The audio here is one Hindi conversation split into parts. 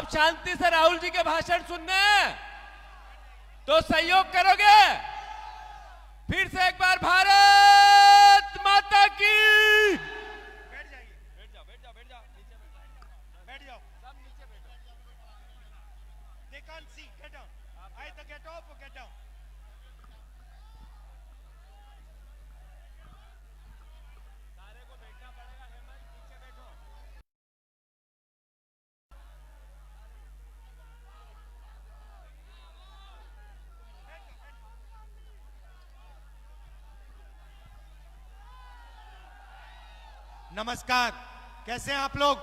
आप शांति से राहुल जी के भाषण सुनने तो सहयोग करोगे? फिर से एक बार भारत माता की। बैठ जाइए, बैठ जाओ, बैठ जाओ, बैठ जाओ, नीचे बैठ जाओ, सब नीचे बैठो। They can't see, get down. Either get up or get down. सारे को बैठना पड़ेगा, हेमंत नीचे बैठो। नमस्कार, कैसे हैं आप लोग?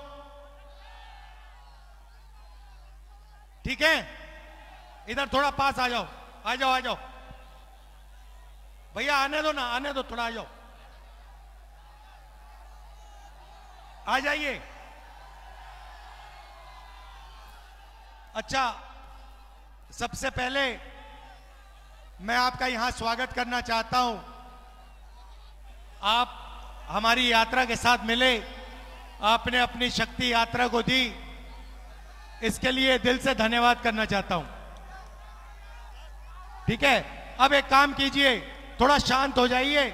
ठीक है, इधर थोड़ा पास आ जाओ, आ जाओ, आ जाओ भैया, आने दो ना, आने दो, थोड़ा आ जाओ, आ जाइए। अच्छा, सबसे पहले मैं आपका यहां स्वागत करना चाहता हूं। आप हमारी यात्रा के साथ मिले, आपने अपनी शक्ति यात्रा को दी, इसके लिए दिल से धन्यवाद करना चाहता हूं। ठीक है, अब एक काम कीजिए, थोड़ा शांत हो जाइए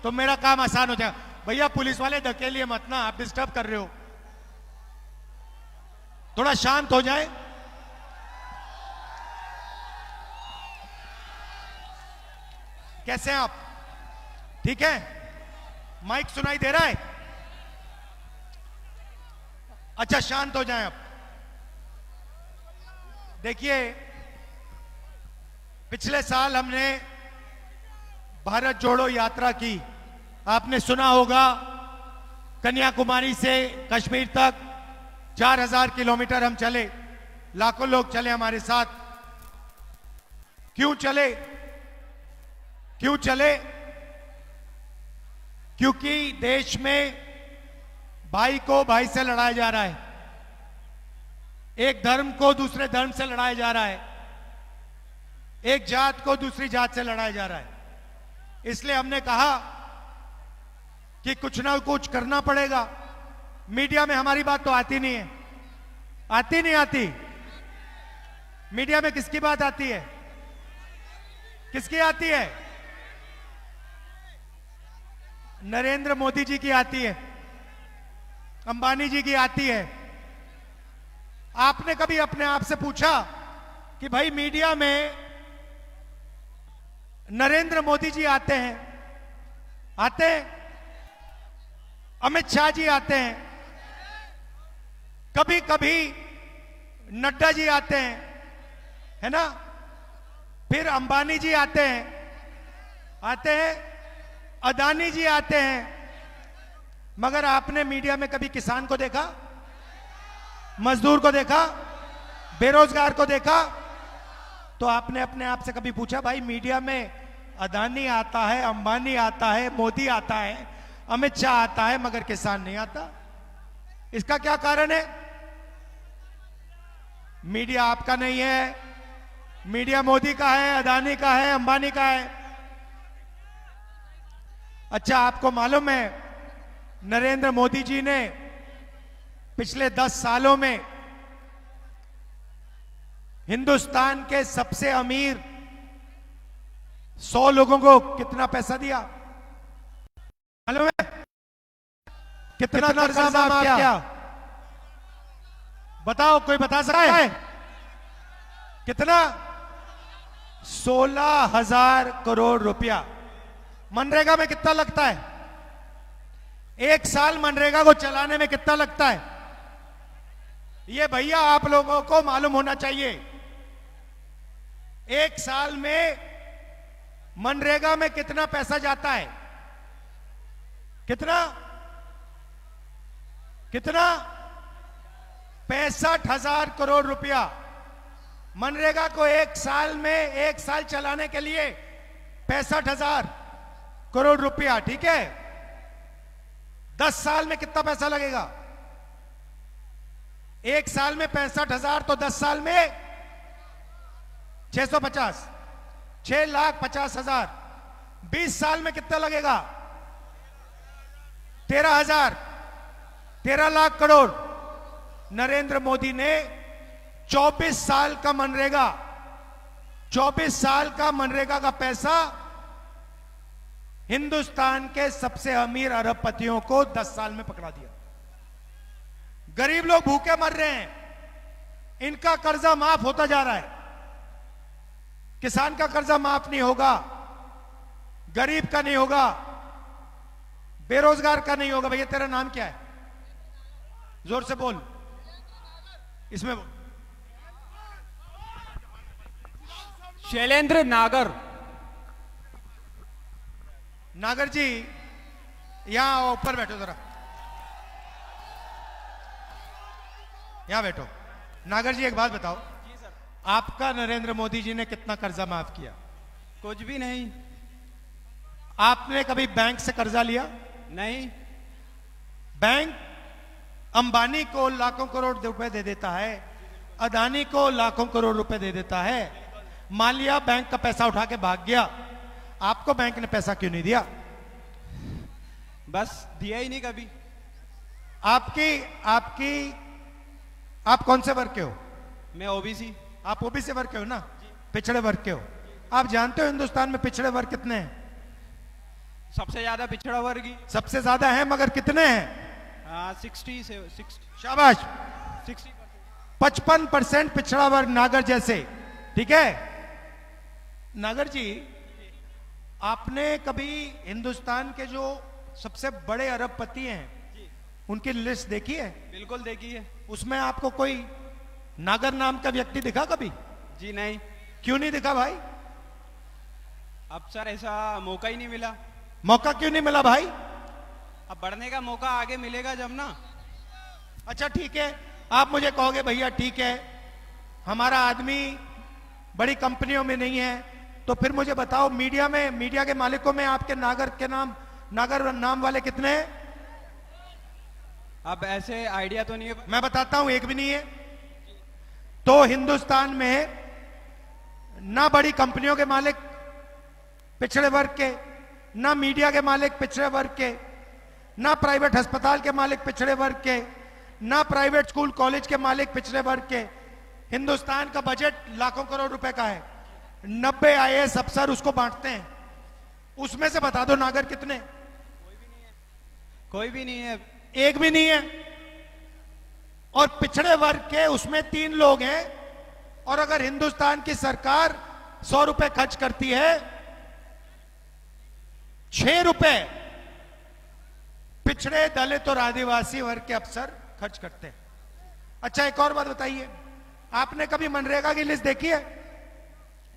तो मेरा काम आसान हो जाएगा। भैया पुलिस वाले धकेलिए मत ना, आप डिस्टर्ब कर रहे हो। थोड़ा शांत हो जाए। कैसे हैं आप? ठीक है, माइक सुनाई दे रहा है? अच्छा, शांत हो जाएं आप। देखिए, पिछले साल हमने भारत जोड़ो यात्रा की, आपने सुना होगा, कन्याकुमारी से कश्मीर तक 4000 किलोमीटर हम चले, लाखों लोग चले हमारे साथ। क्यों चले? क्यों चले? क्योंकि देश में भाई को भाई से लड़ाया जा रहा है, एक धर्म को दूसरे धर्म से लड़ाया जा रहा है, एक जात को दूसरी जात से लड़ाया जा रहा है। इसलिए हमने कहा कि कुछ ना कुछ करना पड़ेगा। मीडिया में हमारी बात तो आती नहीं है, आती नहीं आती? मीडिया में किसकी बात आती है? किसकी आती है? नरेंद्र मोदी जी की आती है, अंबानी जी की आती है। आपने कभी अपने आप से पूछा कि भाई मीडिया में नरेंद्र मोदी जी आते हैं, आते हैं, अमित शाह जी आते हैं, कभी कभी नड्डा जी आते हैं, है ना, फिर अंबानी जी आते हैं, अदानी जी आते हैं, मगर आपने मीडिया में कभी किसान को देखा, मजदूर को देखा, बेरोजगार को देखा? तो आपने अपने आप से कभी पूछा, भाई मीडिया में अदानी आता है, अंबानी आता है, मोदी आता है, अमित शाह आता है, मगर किसान नहीं आता? इसका क्या कारण है? मीडिया आपका नहीं है, मीडिया मोदी का है, अदानी का है, अंबानी का है। अच्छा, आपको मालूम है नरेंद्र मोदी जी ने पिछले 10 सालों में हिंदुस्तान के सबसे अमीर 100 लोगों को कितना पैसा दिया मालूम है? कितना कर्जा माफ किया? बताओ, कोई बता सकता है? कितना? 16,000 करोड़ रुपया। मनरेगा में कितना लगता है? एक साल मनरेगा को चलाने में कितना लगता है? ये भैया आप लोगों को मालूम होना चाहिए। एक साल में मनरेगा में कितना पैसा जाता है? कितना? 65,000 करोड़ रुपया। मनरेगा को एक साल में, एक साल चलाने के लिए 65,000 करोड़ रुपया, ठीक है? 10 साल में कितना पैसा लगेगा? एक साल में 65,000 तो 10 साल में 650, 6,50,000। 20 साल में कितना लगेगा? 13,000, 13 लाख करोड़। नरेंद्र मोदी ने 24 साल का मनरेगा, 24 साल का मनरेगा का पैसा हिंदुस्तान के सबसे अमीर अरबपतियों को 10 साल में पकड़ा दिया। गरीब लोग भूखे मर रहे हैं, इनका कर्जा माफ होता जा रहा है। किसान का कर्जा माफ नहीं होगा, गरीब का नहीं होगा, बेरोजगार का नहीं होगा। भैया तेरा नाम क्या है? जोर से बोल, इसमें बोल। शैलेंद्र नागर। नागर जी यहां ऊपर बैठो, जरा यहां बैठो। नागर जी एक बात बताओ, जी सर। आपका नरेंद्र मोदी जी ने कितना कर्जा माफ किया? कुछ भी नहीं। आपने कभी बैंक से कर्जा लिया? नहीं। बैंक अंबानी को लाखों करोड़ रुपए दे देता है, अदानी को लाखों करोड़ रुपए दे देता है। मान लिया बैंक का पैसा उठा के भाग गया, आपको बैंक ने पैसा क्यों नहीं दिया? बस दिया ही नहीं कभी। आप कौन से वर्ग के हो? मैं ओबीसी। आप ओबीसी वर्ग के हो ना? पिछड़े वर्ग के हो। आप जानते हो हिंदुस्तान में पिछड़े वर्ग कितने हैं? सबसे ज्यादा पिछड़ा वर्ग ही। सबसे ज्यादा है, मगर कितने हैं? 60 से 60। शाबाश, 60%। 55% पिछड़ा वर्ग नागर जैसे। ठीक है नागर जी, आपने कभी हिंदुस्तान के जो सबसे बड़े अरबपति हैं उनकी लिस्ट देखी है? बिल्कुल देखी है। उसमें आपको कोई नागर नाम का व्यक्ति दिखा कभी? जी नहीं। क्यों नहीं दिखा भाई? अब सर ऐसा मौका ही नहीं मिला। मौका क्यों नहीं मिला भाई? अब बढ़ने का मौका आगे मिलेगा जब ना। अच्छा ठीक है, आप मुझे कहोगे भैया ठीक है हमारा आदमी बड़ी कंपनियों में नहीं है, तो फिर मुझे बताओ मीडिया के मालिकों में आपके नागर नाम वाले कितने हैं? अब ऐसे आइडिया तो नहीं है। मैं बताता हूं, एक भी नहीं है। तो हिंदुस्तान में ना बड़ी कंपनियों के मालिक पिछड़े वर्ग के, ना मीडिया के मालिक पिछड़े वर्ग के, ना प्राइवेट अस्पताल के मालिक पिछड़े वर्ग के, ना प्राइवेट स्कूल कॉलेज के मालिक पिछड़े वर्ग के। हिंदुस्तान का बजट लाखों करोड़ रुपए का है, 90 IAS अफसर उसको बांटते हैं। उसमें से बता दो नागर कितने? कोई भी नहीं है। एक भी नहीं है। और पिछड़े वर्ग के उसमें 3 लोग हैं। और अगर हिंदुस्तान की सरकार 100 रुपए खर्च करती है, 6 रुपए पिछड़े दलित और आदिवासी वर्ग के अफसर खर्च करते हैं। अच्छा एक और बात बताइए, आपने कभी मनरेगा की लिस्ट देखी है?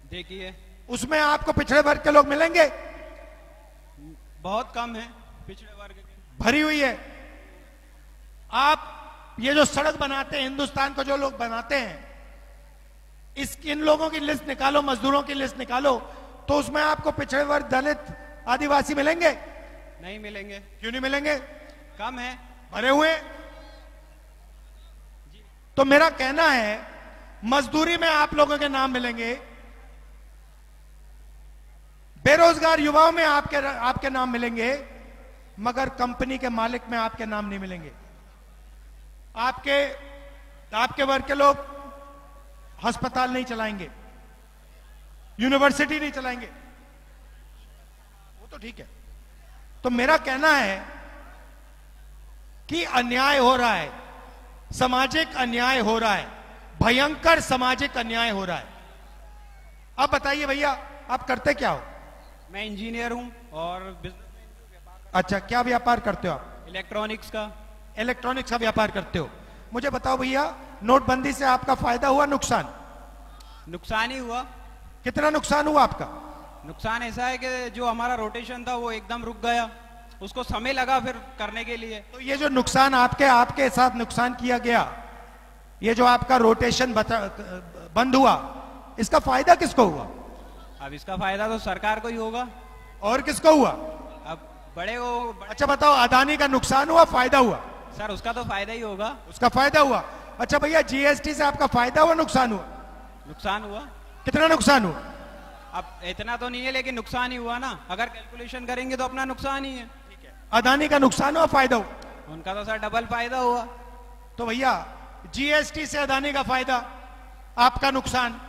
देखी है। उसमें आपको पिछड़े वर्ग के लोग मिलेंगे? बहुत कम है पिछड़े वर्ग के। भरी हुई है। आप ये जो सड़क बनाते हैं, हिंदुस्तान को जो लोग बनाते हैं, इन लोगों की लिस्ट निकालो, मजदूरों की लिस्ट निकालो, तो उसमें आपको पिछड़े वर्ग दलित आदिवासी मिलेंगे? नहीं मिलेंगे। क्यों नहीं मिलेंगे? कम है। भरे हुए। तो मेरा कहना है मजदूरी में आप लोगों के नाम मिलेंगे, बेरोजगार युवाओं में आपके नाम मिलेंगे, मगर कंपनी के मालिक में आपके नाम नहीं मिलेंगे। आपके वर्ग के लोग अस्पताल नहीं चलाएंगे, यूनिवर्सिटी नहीं चलाएंगे, वो तो ठीक है। तो मेरा कहना है कि अन्याय हो रहा है, सामाजिक अन्याय हो रहा है, भयंकर सामाजिक अन्याय हो रहा है। अब बताइए भैया आप करते क्या हो? मैं इंजीनियर हूं और अच्छा, क्या व्यापार करते हो आप? इलेक्ट्रॉनिक्स का। इलेक्ट्रॉनिक्स का व्यापार करते हो। मुझे बताओ भैया, नोटबंदी से आपका फायदा हुआ नुकसान? नुकसान ही हुआ। कितना नुकसान हुआ आपका? नुकसान ऐसा है कि जो हमारा रोटेशन था वो एकदम रुक गया, उसको समय लगा फिर करने के लिए। तो ये जो नुकसान आपके साथ नुकसान किया गया, ये जो आपका रोटेशन बंद हुआ, इसका फायदा किसको हुआ? अब इसका फायदा तो सरकार को ही होगा। और किसको हुआ? अब बड़े वो अच्छा बताओ, अदानी का नुकसान हुआ फायदा हुआ? सर उसका तो फायदा ही होगा। उसका फायदा हुआ। अच्छा भैया, जीएसटी से आपका फायदा हुआ नुकसान हुआ? नुकसान हुआ। कितना नुकसान हुआ? अब इतना तो नहीं है लेकिन नुकसान ही हुआ ना, अगर कैलकुलेशन करेंगे तो अपना नुकसान ही है। अदानी का नुकसान हुआ फायदा हुआ? उनका तो सर डबल फायदा हुआ। तो भैया जीएसटी से अदानी का फायदा, आपका नुकसान।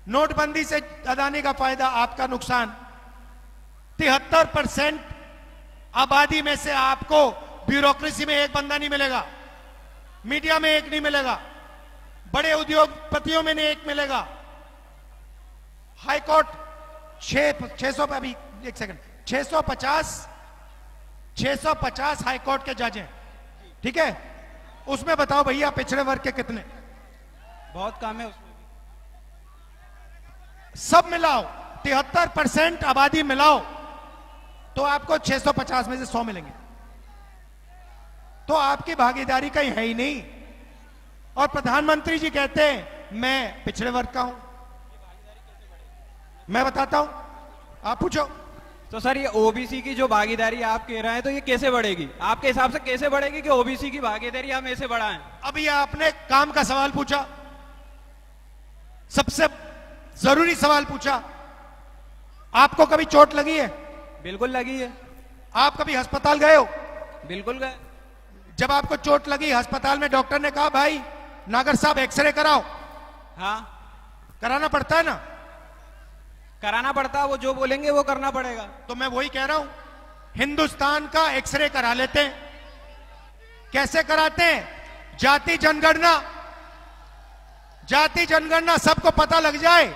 नोटबंदी से अदानी का फायदा, आपका नुकसान। 73% आबादी में से आपको ब्यूरोक्रेसी में एक बंदा नहीं मिलेगा, मीडिया में एक नहीं मिलेगा, बड़े उद्योगपतियों में नहीं एक मिलेगा। हाईकोर्ट 600 पे अभी एक सेकंड 650 हाईकोर्ट के जज हैं, ठीक है। उसमें बताओ भैया पिछड़े वर्ग के कितने? बहुत कम है उसमें। सब मिलाओ 73% आबादी मिलाओ तो आपको 650 में से 100 मिलेंगे। तो आपकी भागीदारी कहीं है ही नहीं। और प्रधानमंत्री जी कहते हैं मैं पिछड़े वर्ग का हूं। मैं बताता हूं, आप पूछो। तो सर ये ओबीसी की जो भागीदारी आप कह रहे हैं तो ये कैसे बढ़ेगी? आपके हिसाब से कैसे बढ़ेगी कि ओबीसी की भागीदारी हम ऐसे बढ़ाएं? अब ये आपने काम का सवाल पूछा, सबसे जरूरी सवाल पूछा। आपको कभी चोट लगी है? बिल्कुल लगी है। आप कभी अस्पताल गए हो? बिल्कुल गए। जब आपको चोट लगी अस्पताल में डॉक्टर ने कहा भाई नागर साहब एक्सरे कराओ, हाँ कराना पड़ता है ना? कराना पड़ता है, वो जो बोलेंगे वो करना पड़ेगा। तो मैं वही कह रहा हूं, हिंदुस्तान का एक्सरे करा लेते हैं। कैसे कराते हैं? जाति जनगणना सबको पता लग जाए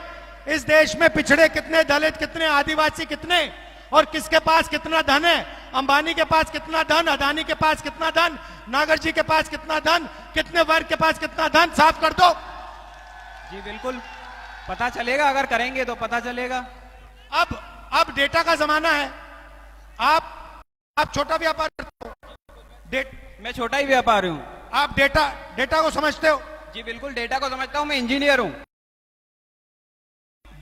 इस देश में पिछड़े कितने, दलित कितने, आदिवासी कितने और किसके पास कितना धन है। अंबानी के पास कितना धन, अदानी के पास कितना धन, नागर जी के पास कितना धन, कितने वर्ग के पास कितना धन, साफ कर दो। जी बिल्कुल पता चलेगा, अगर करेंगे तो पता चलेगा। अब डेटा का जमाना है। आप छोटा व्यापार करते हो? मैं छोटा ही व्यापारी हूं। आप डेटा को समझते हो? जी बिल्कुल डेटा को समझता हूं, मैं इंजीनियर हूं।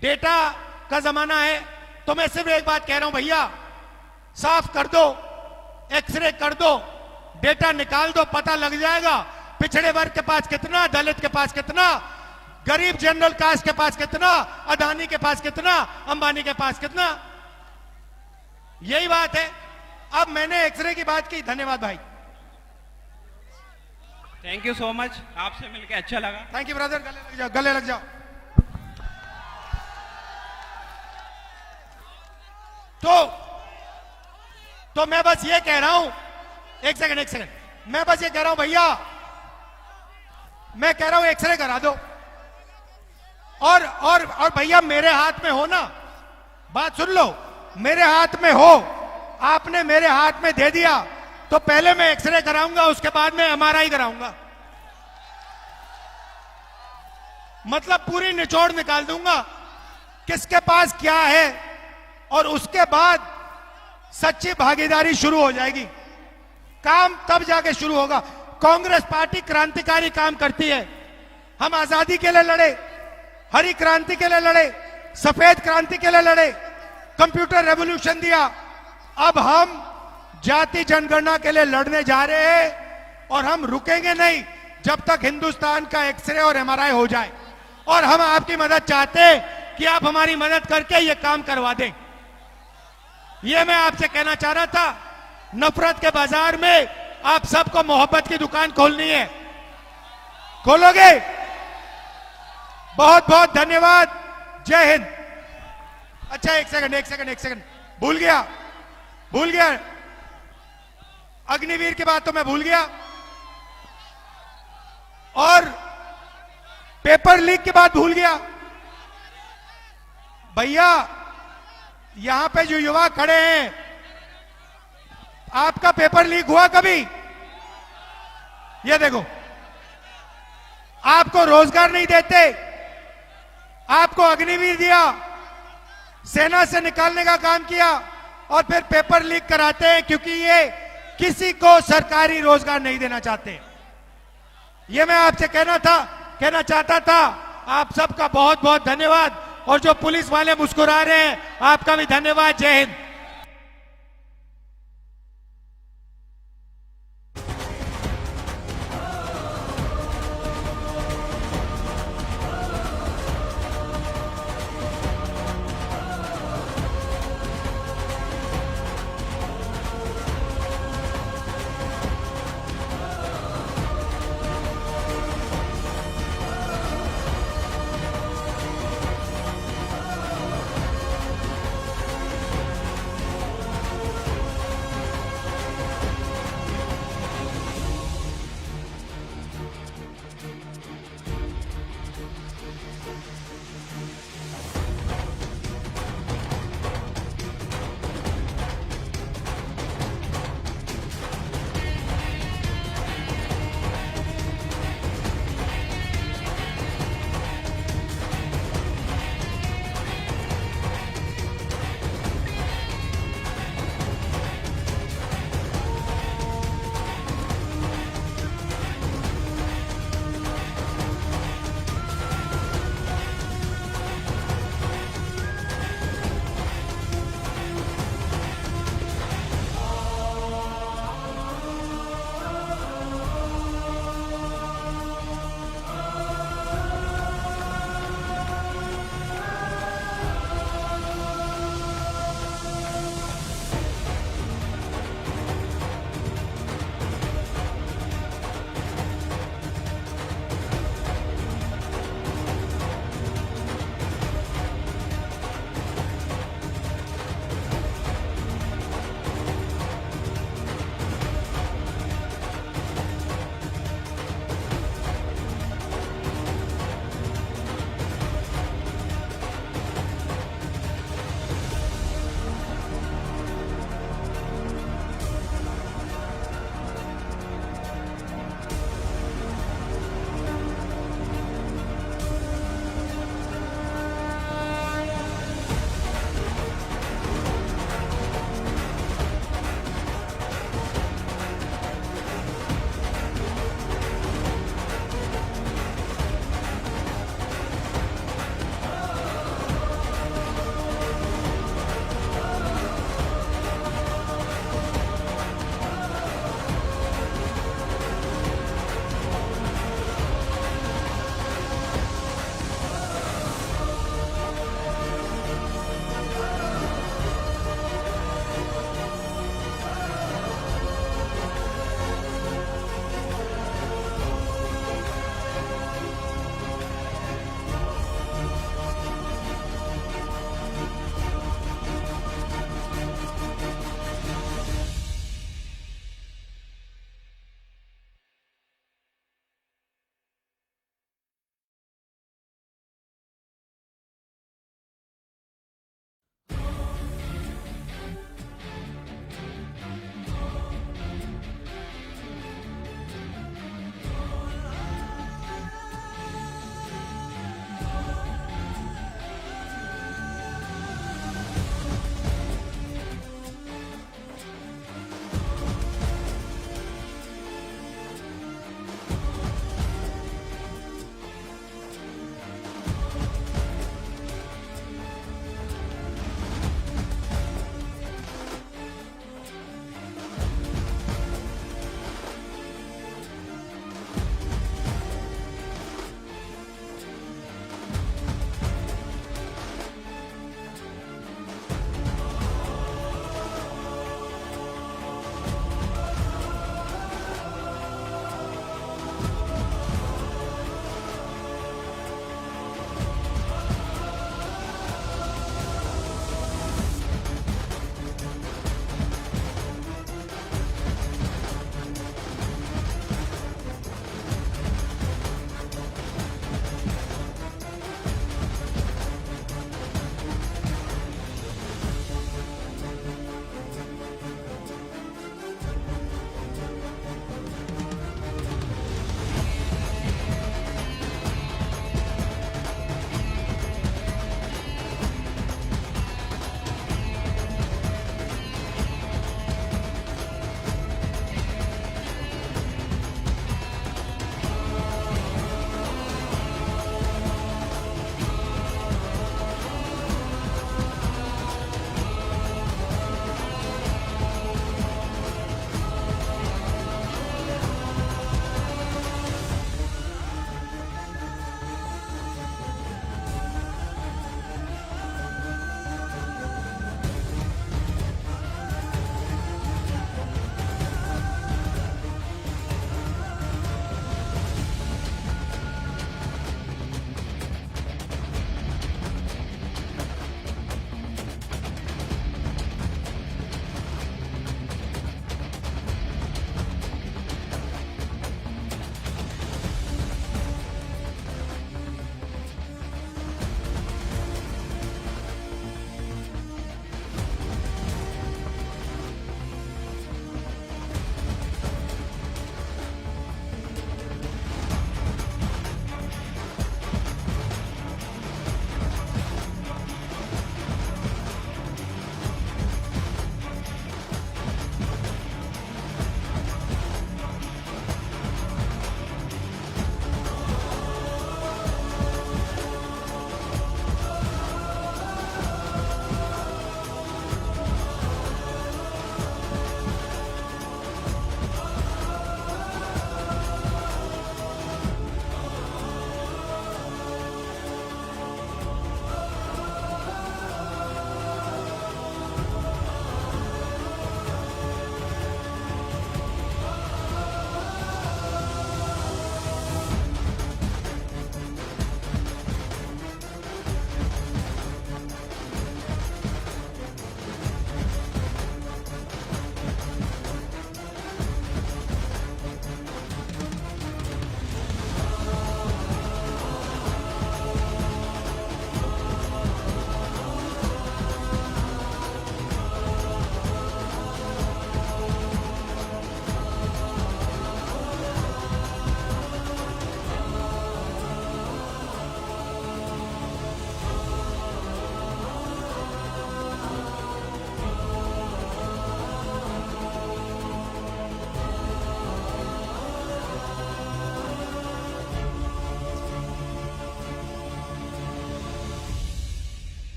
डेटा का जमाना है तो मैं सिर्फ एक बात कह रहा हूं भैया, साफ कर दो, एक्सरे कर दो, डेटा निकाल दो, पता लग जाएगा पिछड़े वर्ग के पास कितना, दलित के पास कितना, गरीब जनरल कास्ट के पास कितना, अदानी के पास कितना, अंबानी के पास कितना। यही बात है। अब मैंने एक्सरे की बात की। धन्यवाद भाई, थैंक यू सो मच, आपसे मिलकर अच्छा लगा। Thank you brother. गले लग जाओ। तो मैं बस ये कह रहा हूं, एक सेकंड, मैं बस ये कह रहा हूं भैया, मैं कह रहा हूं एक्सरे करा दो। और भैया मेरे हाथ में हो ना, बात सुन लो, मेरे हाथ में हो, आपने मेरे हाथ में दे दिया तो पहले मैं एक्सरे कराऊंगा, उसके बाद में एमआरआई कराऊंगा। मतलब पूरी निचोड़ निकाल दूंगा किसके पास क्या है, और उसके बाद सच्ची भागीदारी शुरू हो जाएगी। काम तब जाके शुरू होगा। कांग्रेस पार्टी क्रांतिकारी काम करती है। हम आजादी के लिए लड़े, हरी क्रांति के लिए लड़े, सफेद क्रांति के लिए लड़े, कंप्यूटर रेवोल्यूशन दिया। अब हम जाति जनगणना के लिए लड़ने जा रहे हैं और हम रुकेंगे नहीं जब तक हिंदुस्तान का एक्सरे और एमआरआई हो जाए। और हम आपकी मदद चाहते हैं कि आप हमारी मदद करके ये काम करवा दें। ये मैं आपसे कहना चाह रहा था। नफरत के बाजार में आप सबको मोहब्बत की दुकान खोलनी है, खोलोगे? बहुत बहुत धन्यवाद। जय हिंद। अच्छा एक सेकंड, भूल गया अग्निवीर की बात तो मैं भूल गया, और पेपर लीक की बात भूल गया। भैया यहां पे जो युवा खड़े हैं, आपका पेपर लीक हुआ कभी? ये देखो, आपको रोजगार नहीं देते, आपको अग्निवीर दिया, सेना से निकालने का काम किया, और फिर पेपर लीक कराते हैं क्योंकि ये किसी को सरकारी रोजगार नहीं देना चाहते। ये मैं आपसे कहना चाहता था। आप सबका बहुत बहुत धन्यवाद, और जो पुलिस वाले मुस्कुरा रहे हैं आपका भी धन्यवाद। जय हिंद।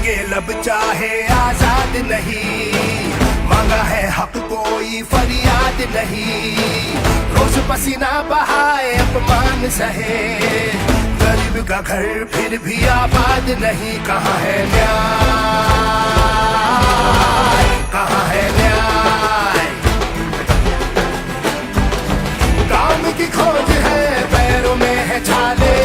मांगे लब चाहे आजाद नहीं, मांगा है हक कोई फरियाद नहीं। रोज पसीना बहाए अपमान सहे, गरीब का घर फिर भी आबाद नहीं। कहाँ है न्याय, कहाँ है न्याय? काम की खोज है पैरों में है छाले,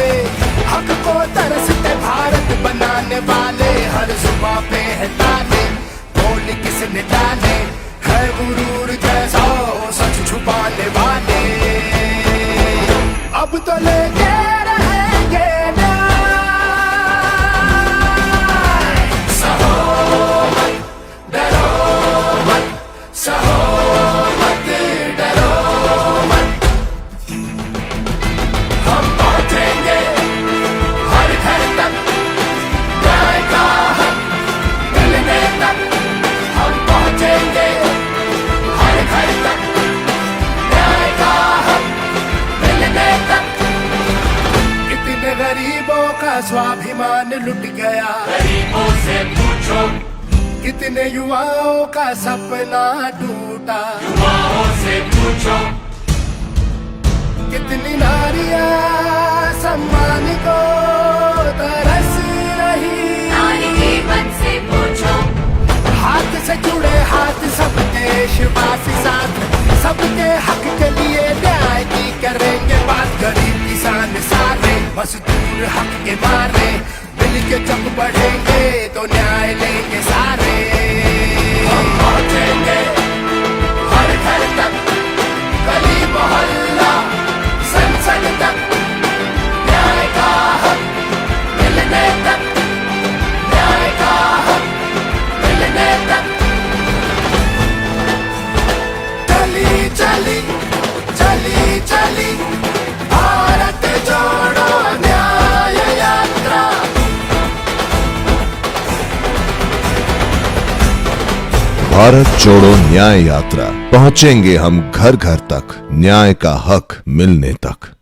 हक को तरसते भारत बनाने वाले। हर जुबां पे है ताले, बोल किसने डाले, है गुरूर जैसा सच छुपाने वाले। अब तो लेके रहेंगे न्याय, सहो मत डरो मत, सहो मत डरो मत। हम पहुंचेंगे हर घर तक, न्याय का हक मिलने तक। हम पहुंचेंगे हर घर तक, न्याय का हक मिलने तक। कितने गरीबों का स्वाभिमान लुट गया, गरीबों से पूछो। कितने युवाओं का सपना टूटा, युवाओं से पूछो। कितनी नारियां सम्मान को तरस रही, नारी जीवन से पूछो। हाथ से जुड़े हाथ सब देशवासी साथ, सबके हक के लिए न्याय की करेंगे बात। गरीब किसान सारे मजदूर हक के मारे, मिल के जब बढ़ेंगे तो न्याय लेंगे सारे। हम पहुंचेंगे हर घर तक, गली मोहल्ला संसद तक, न्याय का हक मिलने तक, न्याय का हक मिलने तक। चली चली चली चली भारत जोड़ो न्याय यात्रा। भारत जोड़ो न्याय यात्रा, पहुंचेंगे हम घर घर तक, न्याय का हक मिलने तक।